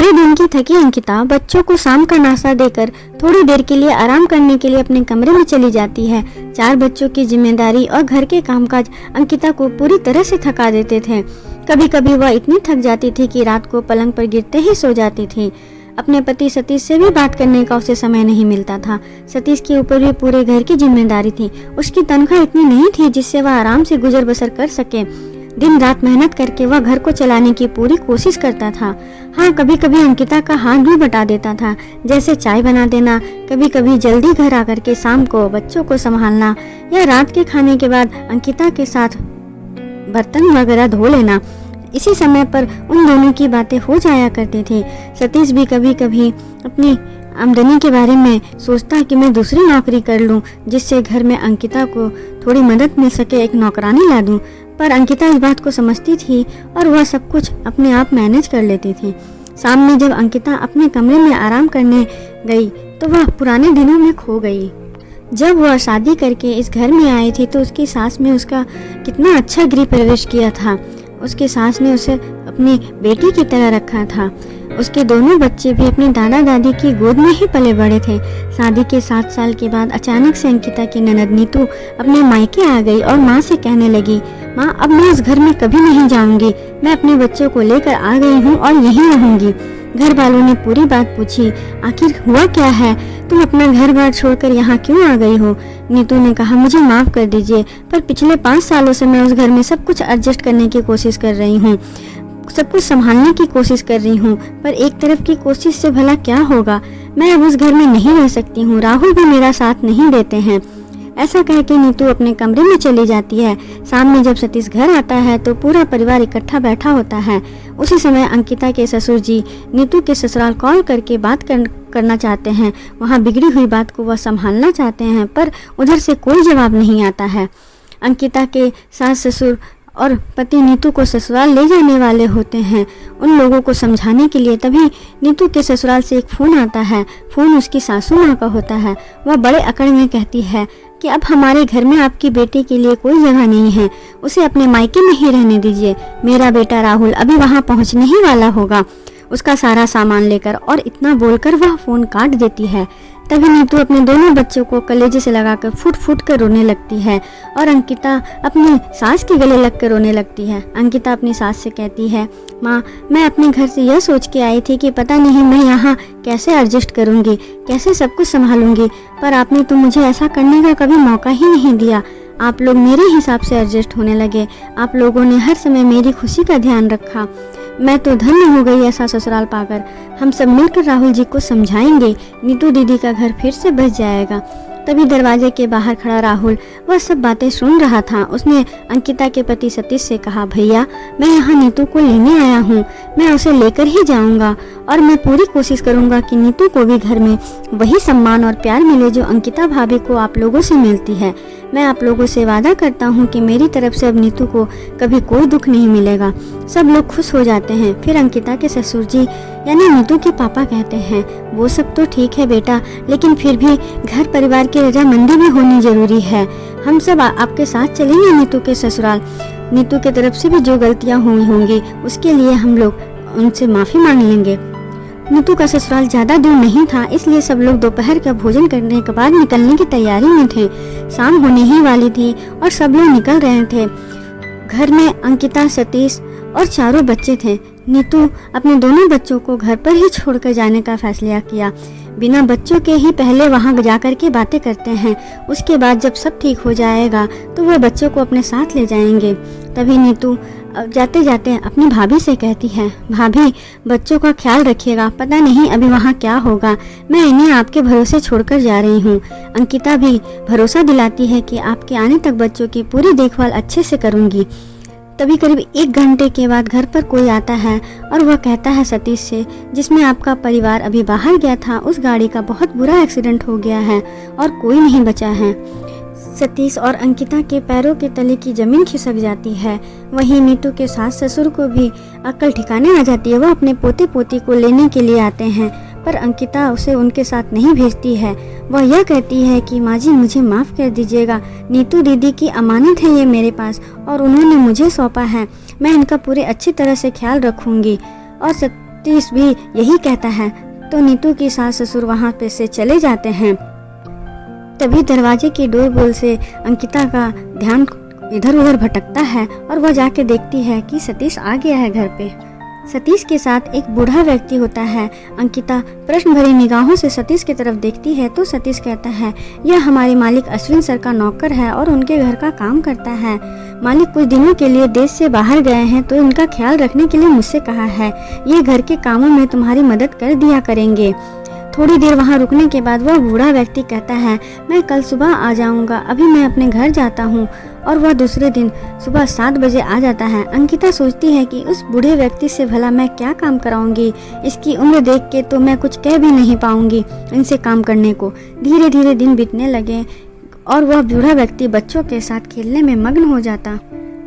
पूरे दिन की थकी अंकिता बच्चों को शाम का नाश्ता देकर थोड़ी देर के लिए आराम करने के लिए अपने कमरे में चली जाती है। 4 बच्चों की जिम्मेदारी और घर के कामकाज अंकिता को पूरी तरह से थका देते थे। कभी कभी वह इतनी थक जाती थी कि रात को पलंग पर गिरते ही सो जाती थी। अपने पति सतीश से भी बात करने का उसे समय नहीं मिलता था। सतीश के ऊपर भी पूरे घर की जिम्मेदारी थी। उसकी तनख्वाह इतनी नहीं थी जिससे वह आराम से गुजर बसर कर सके। दिन रात मेहनत करके वह घर को चलाने की पूरी कोशिश करता था। हाँ, कभी कभी अंकिता का हाथ भी बटा देता था, जैसे चाय बना देना, कभी कभी जल्दी घर आकर के शाम को बच्चों को संभालना या रात के खाने के बाद अंकिता के साथ बर्तन वगैरह धो लेना। इसी समय पर उन दोनों की बातें हो जाया करती थी। सतीश भी कभी कभी अपनी आमदनी के बारे में सोचता कि मैं दूसरी नौकरी कर लूं, जिससे घर में अंकिता को थोड़ी मदद मिल सके, एक नौकरानी ला दूं। पर अंकिता इस बात को समझती थी और वह सब कुछ अपने आप मैनेज कर लेती थी। शाम में जब अंकिता अपने कमरे में आराम करने गई तो वह पुराने दिनों में खो गई। जब वह शादी करके इस घर में आई थी तो उसकी सास ने उसका कितना अच्छा गृह प्रवेश किया था। उसकी सास ने उसे अपनी बेटी की तरह रखा था। उसके दोनों बच्चे भी अपने दादा दादी की गोद में ही पले बड़े थे। शादी के 7 साल के बाद अचानक से अंकिता की ननद नीतू अपने मायके आ गई और माँ से कहने लगी, माँ अब मैं उस घर में कभी नहीं जाऊंगी, मैं अपने बच्चों को लेकर आ गई हूँ और यहीं रहूंगी। घर वालों ने पूरी बात पूछी, आखिर हुआ क्या है, तुम अपना घर बार छोड़कर यहाँ क्यों आ गई हो? नीतू ने कहा, मुझे माफ कर दीजिए, पर पिछले 5 सालों से मैं उस घर में सब कुछ एडजस्ट करने की कोशिश कर रही हूँ, सब कुछ संभालने की कोशिश कर रही हूँ, पर एक तरफ की कोशिश से भला क्या होगा? मैं अब उस घर में नहीं रह सकती हूँ, राहुल भी मेरा साथ नहीं देते हैं। ऐसा कह के नीतू अपने कमरे में चली जाती है। शाम में जब सतीश घर आता है तो पूरा परिवार इकट्ठा बैठा होता है। उसी समय अंकिता के ससुर जी नीतू के ससुराल कॉल करके बात करना चाहते हैं। वहाँ बिगड़ी हुई बात को वह संभालना चाहते हैं, पर उधर से कोई जवाब नहीं आता है। अंकिता के सास ससुर और पति नीतू को ससुराल ले जाने वाले होते हैं उन लोगों को समझाने के लिए। तभी नीतू के ससुराल से एक फ़ोन आता है। फ़ोन उसकी सासू माँ का होता है। वह बड़े अकड़ में कहती है कि अब हमारे घर में आपकी बेटी के लिए कोई जगह नहीं है, उसे अपने मायके में ही रहने दीजिए। मेरा बेटा राहुल अभी वहाँ पहुँचने ही वाला होगा उसका सारा सामान लेकर। और इतना बोलकर वह फ़ोन काट देती है। तभी नीतू अपने दोनों बच्चों को कलेजे से लगाकर फुट फुट कर रोने लगती है और अंकिता अपनी सास के गले लगकर रोने लगती है। अंकिता अपनी सास से कहती है, माँ मैं अपने घर से यह सोच के आई थी कि पता नहीं मैं यहाँ कैसे एडजस्ट करूँगी, कैसे सब कुछ संभालूंगी, पर आपने तो मुझे ऐसा करने का कभी मौका ही नहीं दिया। आप लोग मेरे हिसाब से एडजस्ट होने लगे। आप लोगों ने हर समय मेरी खुशी का ध्यान रखा। मैं तो धन्य हो गई ऐसा ससुराल पाकर। हम सब मिलकर राहुल जी को समझाएंगे, नीतू दीदी का घर फिर से बस जाएगा। तभी दरवाजे के बाहर खड़ा राहुल वह सब बातें सुन रहा था। उसने अंकिता के पति सतीश से कहा, भैया मैं यहाँ नीतू को लेने आया हूँ, मैं उसे लेकर ही जाऊँगा और मैं पूरी कोशिश करूँगा कि नीतू को भी घर में वही सम्मान और प्यार मिले जो अंकिता भाभी को आप लोगों से मिलती है। मैं आप लोगों से वादा करता हूँ कि मेरी तरफ से अब नीतू को कभी कोई दुख नहीं मिलेगा। सब लोग खुश हो जाते हैं। फिर अंकिता के ससुर जी यानी नीतू के पापा कहते हैं, वो सब तो ठीक है बेटा, लेकिन फिर भी घर परिवार की रजामंदी भी होनी जरूरी है। हम सब आपके साथ चलेंगे नीतू के ससुराल। नीतू की तरफ से भी जो गलतियाँ हुई होंगी उसके लिए हम लोग उनसे माफ़ी मांग लेंगे। नीतू का ससुराल ज़्यादा दूर नहीं था, इसलिए सब लोग दोपहर का भोजन करने के बाद निकलने की तैयारी में थे। शाम होने ही वाली थी और सब लोग निकल रहे थे। घर में अंकिता, सतीश और 4 बच्चे थे। नीतू अपने दोनों बच्चों को घर पर ही छोड़कर जाने का फैसला किया। बिना बच्चों के ही पहले वहां जाकर के बातें करते हैं, उसके बाद जब सब ठीक हो जाएगा तो वह बच्चों को अपने साथ ले जाएंगे। तभी नीतू जाते जाते अपनी भाभी से कहती है, भाभी बच्चों का ख्याल रखिएगा, पता नहीं अभी वहाँ क्या होगा, मैं इन्हें आपके भरोसे छोड़कर जा रही हूँ। अंकिता भी भरोसा दिलाती है कि आपके आने तक बच्चों की पूरी देखभाल अच्छे से करूँगी। तभी करीब 1 घंटे के बाद घर पर कोई आता है और वह कहता है सतीश से, जिसमें आपका परिवार अभी बाहर गया था उस गाड़ी का बहुत बुरा एक्सीडेंट हो गया है और कोई नहीं बचा है। सतीश और अंकिता के पैरों के तले की जमीन खिसक जाती है। वहीं नीतू के सास ससुर को भी अक्ल ठिकाने आ जाती है। वह अपने पोते पोती को लेने के लिए आते हैं, पर अंकिता उसे उनके साथ नहीं भेजती है। वह यह कहती है कि माँ जी मुझे माफ़ कर दीजिएगा, नीतू दीदी की अमानत है ये मेरे पास और उन्होंने मुझे सौंपा है, मैं इनका पूरे अच्छी तरह से ख्याल रखूँगी। और सतीश भी यही कहता है तो नीतू की सास ससुर वहाँ पे से चले जाते हैं। तभी दरवाजे की डोर बोल से अंकिता का ध्यान इधर उधर भटकता है और वह जाके देखती है कि सतीश आ गया है घर पे। सतीश के साथ एक बूढ़ा व्यक्ति होता है। अंकिता प्रश्न भरी निगाहों से सतीश की तरफ देखती है तो सतीश कहता है, यह हमारे मालिक अश्विन सर का नौकर है और उनके घर का काम करता है। मालिक कुछ दिनों के लिए देश से बाहर गए हैं तो इनका ख्याल रखने के लिए मुझसे कहा है। ये घर के कामों में तुम्हारी मदद कर दिया करेंगे। थोड़ी देर वहाँ रुकने के बाद वह बूढ़ा व्यक्ति कहता है, मैं कल सुबह आ जाऊंगा, अभी मैं अपने घर जाता हूँ। और वह दूसरे दिन सुबह 7 बजे आ जाता है। अंकिता सोचती है कि उस बूढ़े व्यक्ति से भला मैं क्या काम कराऊंगी। इसकी उम्र देख के तो मैं कुछ कह भी नहीं पाऊंगी इनसे काम करने को। धीरे धीरे दिन बीतने लगे और वह बूढ़ा व्यक्ति बच्चों के साथ खेलने में मग्न हो जाता।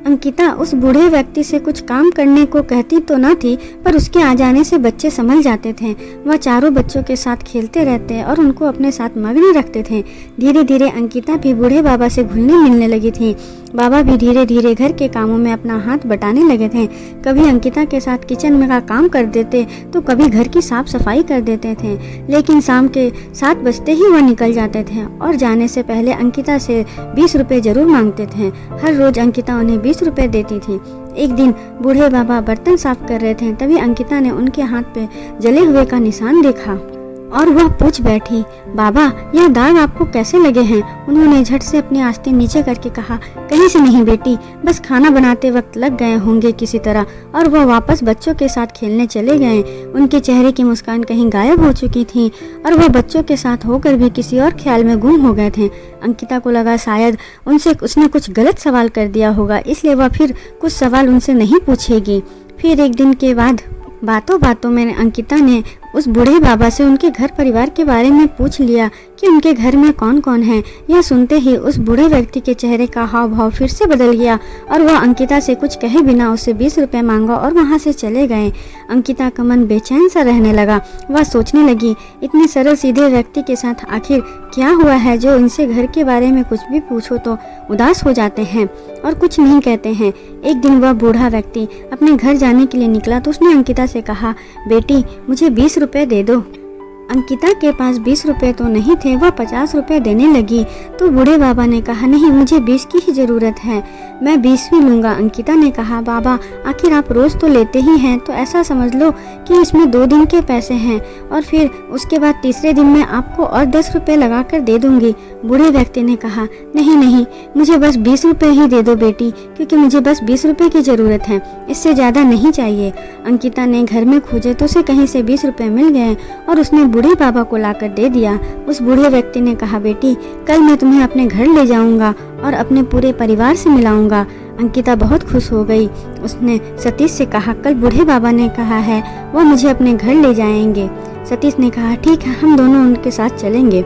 अंकिता उस बूढ़े व्यक्ति से कुछ काम करने को कहती तो न थी, पर उसके आ जाने से बच्चे संभल जाते थे। वह चारों बच्चों के साथ खेलते रहते और उनको अपने साथ मग्न रखते थे। धीरे धीरे अंकिता भी बूढ़े बाबा से घुलने मिलने लगी थी। बाबा भी धीरे धीरे घर के कामों में अपना हाथ बटाने लगे थे। कभी अंकिता के साथ किचन में का काम कर देते तो कभी घर की साफ सफाई कर देते थे। लेकिन शाम के 7 बजते ही वह निकल जाते थे और जाने से पहले अंकिता से 20 रुपए जरूर मांगते थे। हर रोज अंकिता उन्हें 20 रुपए देती थी। एक दिन बूढ़े बाबा बर्तन साफ कर रहे थे, तभी अंकिता ने उनके हाथ पे जले हुए का निशान देखा और वह पूछ बैठी, बाबा यह दाग आपको कैसे लगे हैं? उन्होंने झट से अपनी आस्तीन नीचे करके कहा, कहीं से नहीं बेटी, बस खाना बनाते वक्त लग गए होंगे किसी तरह। और वह वापस बच्चों के साथ खेलने चले गए। उनके चेहरे की मुस्कान कहीं गायब हो चुकी थी और वह बच्चों के साथ होकर भी किसी और ख्याल में गुम हो गए थे। अंकिता को लगा शायद उसने कुछ गलत सवाल कर दिया होगा, इसलिए वह फिर कुछ सवाल उनसे नहीं पूछेगी। फिर एक दिन के बाद बातों बातों में अंकिता ने उस बूढ़े बाबा से उनके घर परिवार के बारे में पूछ लिया कि उनके घर में कौन कौन है। यह सुनते ही उस बूढ़े व्यक्ति के चेहरे का हाव भाव फिर से बदल गया और वह अंकिता से कुछ कहे बिना उसे 20 रुपए मांगा और वहां से चले गए। अंकिता का मन बेचैन सा रहने लगा। वह सोचने लगी, इतने सरल सीधे व्यक्ति के साथ आखिर क्या हुआ है जो इनसे घर के बारे में कुछ भी पूछो तो उदास हो जाते हैं और कुछ नहीं कहते हैं। एक दिन वह बूढ़ा व्यक्ति अपने घर जाने के लिए निकला तो उसने अंकिता से कहा, बेटी मुझे 20 रुपए दे दो। अंकिता के पास 20 रुपए तो नहीं थे। वह 50 रुपए देने लगी तो बूढ़े बाबा ने कहा, नहीं मुझे 20 की ही जरूरत है, मैं 20 ही लूंगा। अंकिता ने कहा, बाबा आखिर आप रोज तो लेते ही हैं, तो ऐसा समझ लो कि इसमें 2 दिन के पैसे हैं और फिर उसके बाद तीसरे दिन मैं आपको और 10 रुपए लगा कर दे दूंगी। बूढ़े व्यक्ति ने कहा, नहीं नहीं, मुझे बस 20 रुपए ही दे दो बेटी, क्योंकि मुझे बस 20 रुपए की जरूरत है, इससे ज्यादा नहीं चाहिए। अंकिता ने घर में खोजे तो उसे कहीं से 20 रुपए मिल गए और उसने बूढ़े बाबा को लाकर दे दिया। उस बूढ़े व्यक्ति ने कहा, बेटी कल मैं तुम्हें अपने घर ले जाऊंगा और अपने पूरे परिवार से मिलाऊंगा। अंकिता बहुत खुश हो गई। उसने सतीश से कहा, कल बूढ़े बाबा ने कहा है वो मुझे अपने घर ले जाएंगे। सतीश ने कहा, ठीक है, हम दोनों उनके साथ चलेंगे।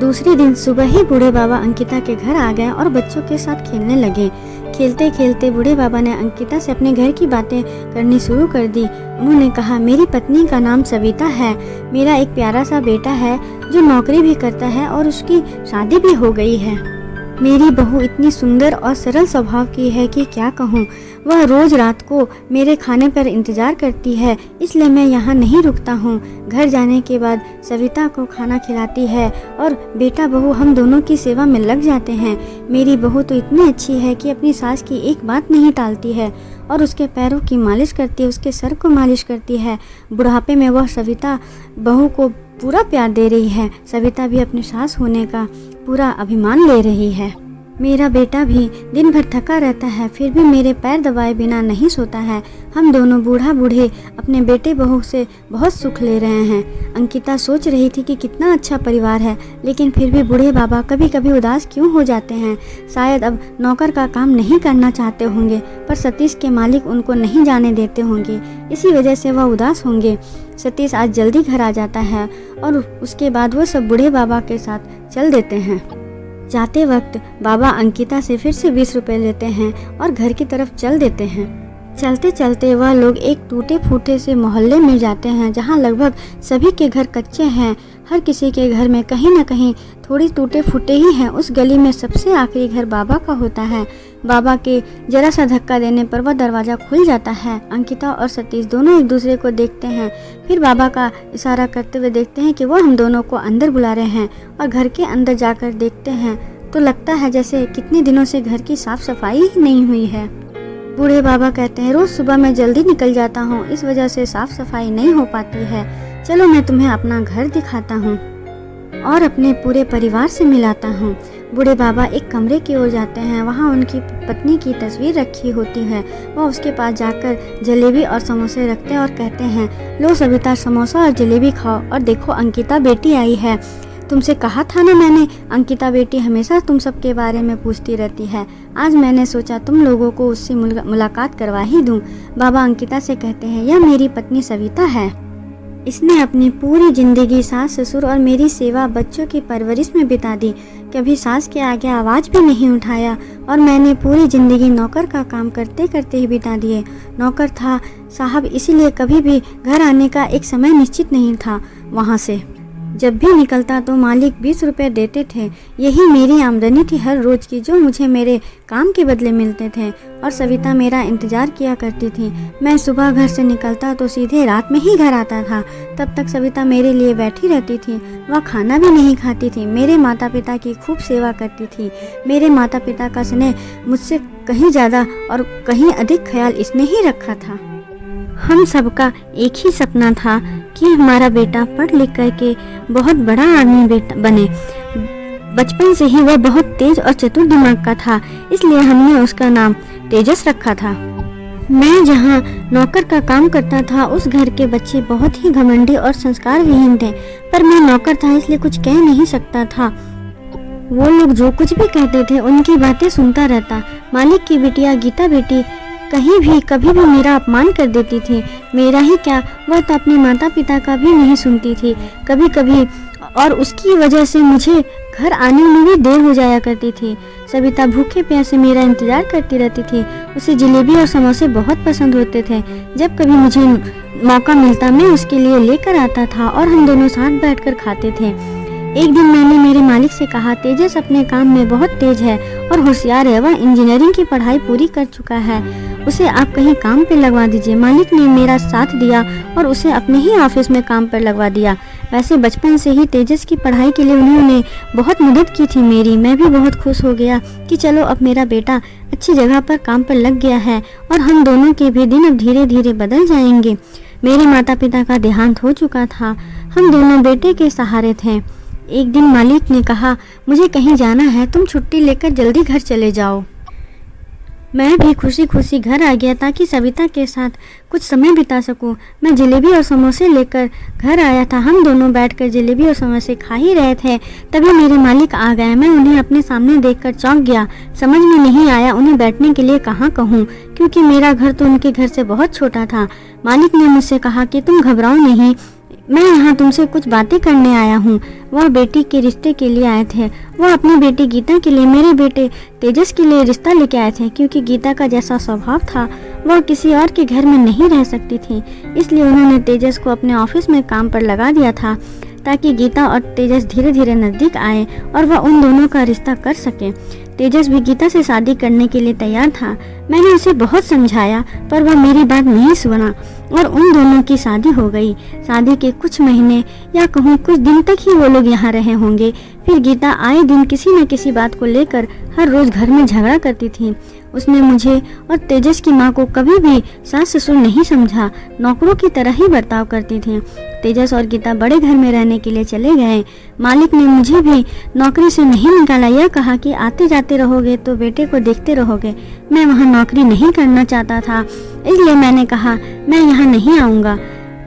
दूसरे दिन सुबह ही बूढ़े बाबा अंकिता के घर आ गए और बच्चों के साथ खेलने लगे। खेलते खेलते बूढ़े बाबा ने अंकिता से अपने घर की बातें करनी शुरू कर दी। उन्होंने कहा, मेरी पत्नी का नाम सविता है, मेरा एक प्यारा सा बेटा है जो नौकरी भी करता है और उसकी शादी भी हो गई है। मेरी बहू इतनी सुंदर और सरल स्वभाव की है कि क्या कहूँ। वह रोज रात को मेरे खाने पर इंतजार करती है, इसलिए मैं यहाँ नहीं रुकता हूँ। घर जाने के बाद सविता को खाना खिलाती है और बेटा बहू हम दोनों की सेवा में लग जाते हैं। मेरी बहू तो इतनी अच्छी है कि अपनी सास की एक बात नहीं टालती है और उसके पैरों की मालिश करती है, उसके सर को मालिश करती है। बुढ़ापे में वह सविता बहू को पूरा प्यार दे रही है। सविता भी अपनी सास होने का पूरा अभिमान ले रही है। मेरा बेटा भी दिन भर थका रहता है, फिर भी मेरे पैर दबाए बिना नहीं सोता है। हम दोनों बूढ़ा बूढ़े अपने बेटे बहू से बहुत सुख ले रहे हैं। अंकिता सोच रही थी कि कितना अच्छा परिवार है, लेकिन फिर भी बूढ़े बाबा कभी कभी उदास क्यों हो जाते हैं। शायद अब नौकर का काम नहीं करना चाहते होंगे, पर सतीश के मालिक उनको नहीं जाने देते होंगे, इसी वजह से वह उदास होंगे। सतीश आज जल्दी घर आ जाता है और उसके बाद वो सब बूढ़े बाबा के साथ चल देते हैं। जाते वक्त बाबा अंकिता से फिर से 20 रुपए लेते हैं और घर की तरफ चल देते हैं। चलते चलते वह लोग एक टूटे फूटे से मोहल्ले में जाते हैं जहाँ लगभग सभी के घर कच्चे हैं। हर किसी के घर में कहीं न कहीं थोड़ी टूटे फूटे ही हैं। उस गली में सबसे आखिरी घर बाबा का होता है। बाबा के जरा सा धक्का देने पर वह दरवाज़ा खुल जाता है। अंकिता और सतीश दोनों एक दूसरे को देखते हैं, फिर बाबा का इशारा करते हुए देखते हैं कि वह हम दोनों को अंदर बुला रहे हैं। और घर के अंदर जाकर देखते हैं तो लगता है जैसे कितने दिनों से घर की साफ सफाई ही नहीं हुई है। बूढ़े बाबा कहते हैं, रोज़ सुबह मैं जल्दी निकल जाता हूँ, इस वजह से साफ सफाई नहीं हो पाती है। चलो मैं तुम्हें अपना घर दिखाता हूँ और अपने पूरे परिवार से मिलाता हूँ। बूढ़े बाबा एक कमरे की ओर जाते हैं। वहाँ उनकी पत्नी की तस्वीर रखी होती है। वह उसके पास जाकर जलेबी और समोसे रखते हैं और कहते हैं, लो सविता, समोसा और जलेबी खाओ। और देखो अंकिता बेटी आई है। तुमसे कहा था ना मैंने, अंकिता बेटी हमेशा तुम सबके बारे में पूछती रहती है। आज मैंने सोचा तुम लोगों को उससे मुलाकात करवा ही दूं। बाबा अंकिता से कहते हैं, यह मेरी पत्नी सविता है। इसने अपनी पूरी जिंदगी सास ससुर और मेरी सेवा, बच्चों की परवरिश में बिता दी। कभी सास के आगे आवाज़ भी नहीं उठाया और मैंने पूरी जिंदगी नौकर का काम करते करते ही बिता दिए। नौकर था साहब, इसीलिए कभी भी घर आने का एक समय निश्चित नहीं था। वहाँ से जब भी निकलता तो मालिक 20 रुपए देते थे। यही मेरी आमदनी थी हर रोज़ की, जो मुझे मेरे काम के बदले मिलते थे। और सविता मेरा इंतज़ार किया करती थी। मैं सुबह घर से निकलता तो सीधे रात में ही घर आता था। तब तक सविता मेरे लिए बैठी रहती थी। वह खाना भी नहीं खाती थी। मेरे माता पिता की खूब सेवा करती थी। मेरे माता पिता का स्नेह मुझसे कहीं ज़्यादा और कहीं अधिक ख्याल इसने ही रखा था। हम सबका एक ही सपना था कि हमारा बेटा पढ़ लिख करके बहुत बड़ा आदमी बने। बचपन से ही वह बहुत तेज और चतुर दिमाग का था, इसलिए हमने उसका नाम तेजस रखा था। मैं जहाँ नौकर का काम करता था उस घर के बच्चे बहुत ही घमंडी और संस्कार विहीन थे, पर मैं नौकर था इसलिए कुछ कह नहीं सकता था। वो लोग जो कुछ भी कहते थे उनकी बातें सुनता रहता। मालिक की बिटिया गीता बेटी कहीं भी कभी भी मेरा अपमान कर देती थी। मेरा ही क्या, वह तो अपने माता पिता का भी नहीं सुनती थी कभी कभी, और उसकी वजह से मुझे घर आने में भी देर हो जाया करती थी। सविता भूखे प्यासे मेरा इंतजार करती रहती थी। उसे जलेबी और समोसे बहुत पसंद होते थे। जब कभी मुझे मौका मिलता मैं उसके लिए लेकर आता था और हम दोनों साथ बैठकर खाते थे। एक दिन मैंने मेरे मालिक से कहा, तेजस अपने काम में बहुत तेज है और होशियार है। वह इंजीनियरिंग की पढ़ाई पूरी कर चुका है, उसे आप कहीं काम पे लगवा दीजिए। मालिक ने मेरा साथ दिया और उसे अपने ही ऑफिस में काम पर लगवा दिया। वैसे बचपन से ही तेजस की पढ़ाई के लिए उन्होंने बहुत मदद की थी मेरी। मैं भी बहुत खुश हो गया कि चलो अब मेरा बेटा अच्छी जगह पर काम पर लग गया है और हम दोनों के भी दिन अब धीरे धीरे बदल जाएंगे। मेरे माता पिता का देहांत हो चुका था। हम दोनों बेटे के सहारे थे। एक दिन मालिक ने कहा, मुझे कहीं जाना है, तुम छुट्टी लेकर जल्दी घर चले जाओ। मैं भी खुशी खुशी घर आ गया ताकि सविता के साथ कुछ समय बिता सकूं। मैं जलेबी और समोसे लेकर घर आया था। हम दोनों बैठकर जलेबी और समोसे खा ही रहे थे, तभी मेरे मालिक आ गए। मैं उन्हें अपने सामने देखकर चौंक गया। समझ में नहीं आया उन्हें बैठने के लिए कहाँ कहूँ, क्योंकि मेरा घर तो उनके घर से बहुत छोटा था। मालिक ने मुझसे कहा कि तुम घबराओ नहीं, मैं यहाँ तुमसे कुछ बातें करने आया हूँ। वह बेटी के रिश्ते के लिए आए थे। वह अपनी बेटी गीता के लिए मेरे बेटे तेजस के लिए रिश्ता लेके आए थे, क्योंकि गीता का जैसा स्वभाव था वह किसी और के घर में नहीं रह सकती थी। इसलिए उन्होंने तेजस को अपने ऑफिस में काम पर लगा दिया था ताकि गीता और तेजस धीरे धीरे नज़दीक आए और वह उन दोनों का रिश्ता कर सके। तेजस भी गीता से शादी करने के लिए तैयार था। मैंने उसे बहुत समझाया पर वह मेरी बात नहीं सुना और उन दोनों की शादी हो गई। शादी के कुछ महीने या कहूँ कुछ दिन तक ही वो लोग यहाँ रहे होंगे। फिर गीता आए दिन किसी न किसी बात को लेकर हर रोज़ घर में झगड़ा करती थी। उसने मुझे और तेजस की माँ को कभी भी सास ससुर नहीं समझा, नौकरों की तरह ही बर्ताव करती थी। तेजस और गीता बड़े घर में रहने के लिए चले गए। मालिक ने मुझे भी नौकरी से नहीं निकाला। यह कहा कि आते जाते रहोगे तो बेटे को देखते रहोगे। मैं वहाँ नौकरी नहीं करना चाहता था, इसलिए मैंने कहा मैं यहाँ नहीं आऊँगा।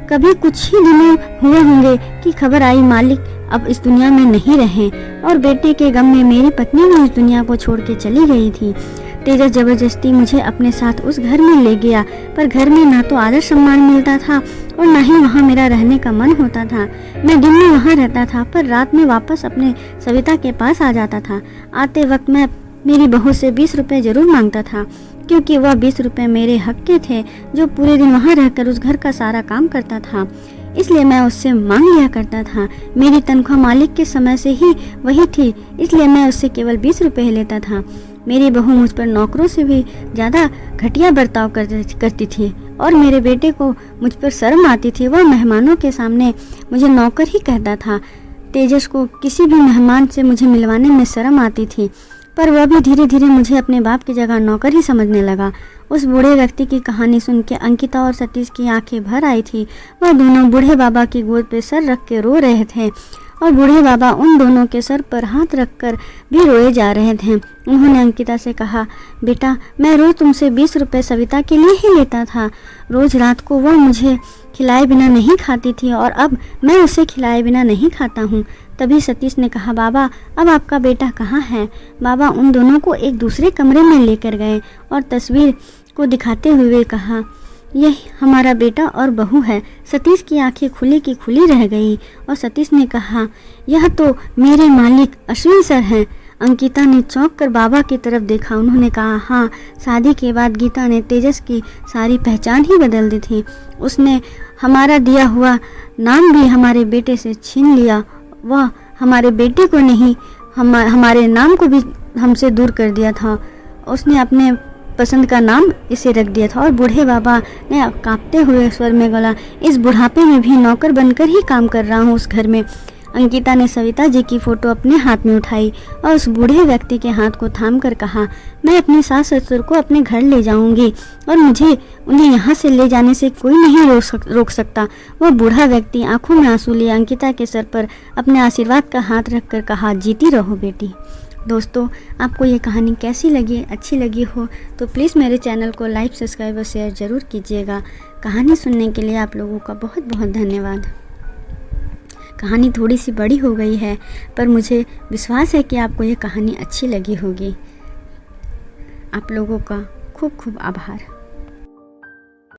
कभी कुछ ही दिनों हुए होंगे कि खबर आई मालिक अब इस दुनिया में नहीं रहे और बेटे के गम में मेरी पत्नी भी इस दुनिया को छोड़ के चली गई थी। तेजस जबरदस्ती मुझे अपने साथ उस घर में ले गया, पर घर में ना तो आदर सम्मान मिलता था और ना ही वहाँ मेरा रहने का मन होता था। मैं दिन में वहाँ रहता था पर रात में वापस अपने सविता के पास आ जाता था। आते वक्त मैं मेरी बहू से 20 रुपए जरूर मांगता था। क्योंकि वह 20 रुपये मेरे हक के थे, जो पूरे दिन वहाँ रहकर उस घर का सारा काम करता था। इसलिए मैं उससे मांग लिया करता था। मेरी तनख्वाह मालिक के समय से ही वही थी, इसलिए मैं उससे केवल 20 रुपये लेता था। मेरी बहू मुझ पर नौकरों से भी ज़्यादा घटिया बर्ताव करती थी और मेरे बेटे को मुझ पर शर्म आती थी। वह मेहमानों के सामने मुझे नौकर ही कहता था। तेजस को किसी भी मेहमान से मुझे मिलवाने में शर्म आती थी, पर वह भी धीरे धीरे मुझे अपने बाप की जगह नौकर ही समझने लगा। उस बूढ़े व्यक्ति की कहानी सुन के अंकिता और सतीश की आंखें भर आई थी। वह दोनों बूढ़े बाबा की गोद पे सर रख के रो रहे थे और बूढ़े बाबा उन दोनों के सर पर हाथ रखकर भी रोए जा रहे थे। उन्होंने अंकिता से कहा, बेटा, मैं रोज तुमसे 20 रुपये सविता के लिए ही लेता था। रोज रात को वह मुझे खिलाए बिना नहीं खाती थी और अब मैं उसे खिलाए बिना नहीं खाता हूँ। तभी सतीश ने कहा, बाबा, अब आपका बेटा कहाँ है? बाबा उन दोनों को एक दूसरे कमरे में लेकर गए और तस्वीर को दिखाते हुए कहा, यह हमारा बेटा और बहू है। सतीश की आंखें खुली की खुली रह गई और सतीश ने कहा, यह तो मेरे मालिक अश्विन सर हैं। अंकिता ने चौंक कर बाबा की तरफ देखा। उन्होंने कहा, हाँ, शादी के बाद गीता ने तेजस की सारी पहचान ही बदल दी थी। उसने हमारा दिया हुआ नाम भी हमारे बेटे से छीन लिया। वह हमारे बेटे को नहीं, हमारे नाम को भी हमसे दूर कर दिया था। उसने अपने पसंद का नाम इसे रख दिया था। और बूढ़े बाबा ने कांपते हुए स्वर में बोला, इस बुढ़ापे में भी नौकर बनकर ही काम कर रहा हूँ उस घर में। अंकिता ने सविता जी की फोटो अपने हाथ में उठाई और उस बूढ़े व्यक्ति के हाथ को थामकर कहा, मैं अपने सास ससुर को अपने घर ले जाऊंगी और मुझे उन्हें यहाँ से ले जाने से कोई नहीं रोक सकता। वह बूढ़ा व्यक्ति आंखों में आंसू लिए अंकिता के सर पर अपने आशीर्वाद का हाथ रखकर कहा, जीती रहो बेटी। दोस्तों, आपको ये कहानी कैसी लगी? अच्छी लगी हो तो प्लीज़ मेरे चैनल को लाइक, सब्सक्राइब और शेयर ज़रूर कीजिएगा। कहानी सुनने के लिए आप लोगों का बहुत बहुत धन्यवाद। कहानी थोड़ी सी बड़ी हो गई है, पर मुझे विश्वास है कि आपको ये कहानी अच्छी लगी होगी। आप लोगों का खूब खूब आभार।